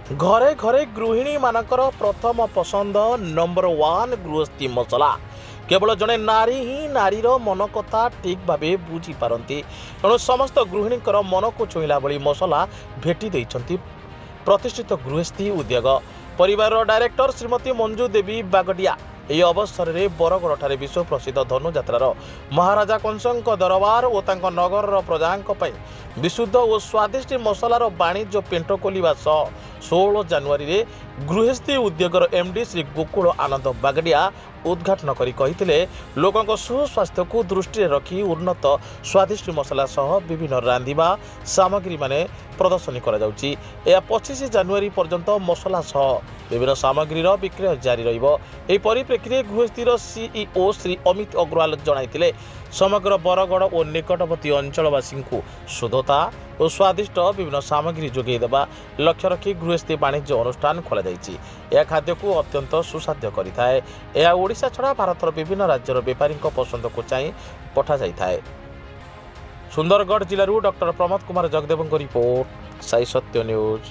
घरे घरे गृहिणी मानकर प्रथम पसंद नंबर 1 गृहस्थी मसला। केवल जड़े नारी ही नारीर मन कथा ठीक भाव बुझी पारती। तेणु समस्त गृहिणी मन को छुईला भली मसला भेटी देइछंती प्रतिष्ठित गृहस्थी उद्योग परिवार डायरेक्टर श्रीमती मंजू देवी बागडिया। ଏହି ଅବସରରେ ବରଗଡ଼ଠାରେ ବିଶ୍ୱ ପ୍ରସିଦ୍ଧ ଧନୁଯାତ୍ରାର ମହାରାଜା କଂସଙ୍କ ଦରବାର ଓ ତାଙ୍କ ନଗରର ପ୍ରଜାଙ୍କ ପାଇଁ ବିଶୁଦ୍ଧ ଓ ସ୍ୱାଦିଷ୍ଟ ମସଲାର ବାଣିଜ୍ୟ ପେଣ୍ଟ ଖୋଲିବା ସହ 16 ଜାନୁଆରୀରେ ଗୃହସ୍ଥୀ ଉଦ୍ୟୋଗର ଏମ୍ଡି ଶ୍ରୀ ଗୋକୁଳ ଆନନ୍ଦ ବାଗଡ଼ିଆ ଉଦ୍ଘାଟନ କରି କହିଥିଲେ, ଲୋକଙ୍କ ସୁସ୍ୱାସ୍ଥ୍ୟକୁ ଦୃଷ୍ଟିରେ ରଖି ଉନ୍ନତ ସ୍ୱାଦିଷ୍ଟ ମସଲା ସହ ବିଭିନ୍ନ ରାନ୍ଧିବା ସାମଗ୍ରୀ ମାନେ ପ୍ରଦର୍ଶନୀ କରାଯାଉଛି। ଏହା 25 ଜାନୁଆରୀ ପର୍ଯ୍ୟନ୍ତ ମସଲା ସହ ବିଭିନ୍ନ ସାମଗ୍ରୀର ବିକ୍ରୟ ଜାରି ରହିବ। ଏହି ପରିପ୍ରେକ୍ଷୀରେ ଗୃହସ୍ଥୀର ସିଇଓ ଶ୍ରୀ ଅମିତ ଅଗ୍ରୱାଲ ଜଣାଇଥିଲେ, ସମଗ୍ର ବରଗଡ଼ ଓ ନିକଟବର୍ତ୍ତୀ ଅଞ୍ଚଳବାସୀଙ୍କୁ ଶୁଦ୍ଧତା ଓ ସ୍ୱାଦିଷ୍ଟ ବିଭିନ୍ନ ସାମଗ୍ରୀ ଯୋଗାଇ ଦେବା ଲକ୍ଷ୍ୟ ରଖି ଗୃହସ୍ଥୀ ବାଣିଜ୍ୟ ଅନୁଷ୍ଠାନ ଖୋଲାଯାଇଛି। ଏହା ଖାଦ୍ୟକୁ ଅତ୍ୟନ୍ତ ସୁସ୍ୱାଦ୍ୟ କରିଥାଏ। ଏହା ଓଡ଼ିଶା ଛଡ଼ା ଭାରତର ବିଭିନ୍ନ ରାଜ୍ୟର ବେପାରୀଙ୍କ ପସନ୍ଦକୁ ଚାହିଁ ପଠାଯାଇଥାଏ। ସୁନ୍ଦରଗଡ଼ ଜିଲ୍ଲାରୁ ଡକ୍ଟର ପ୍ରମୋଦ କୁମାର ଜଗଦେବଙ୍କ ରିପୋର୍ଟ, ସାଇ ସତ୍ୟ ନ୍ୟୁଜ୍।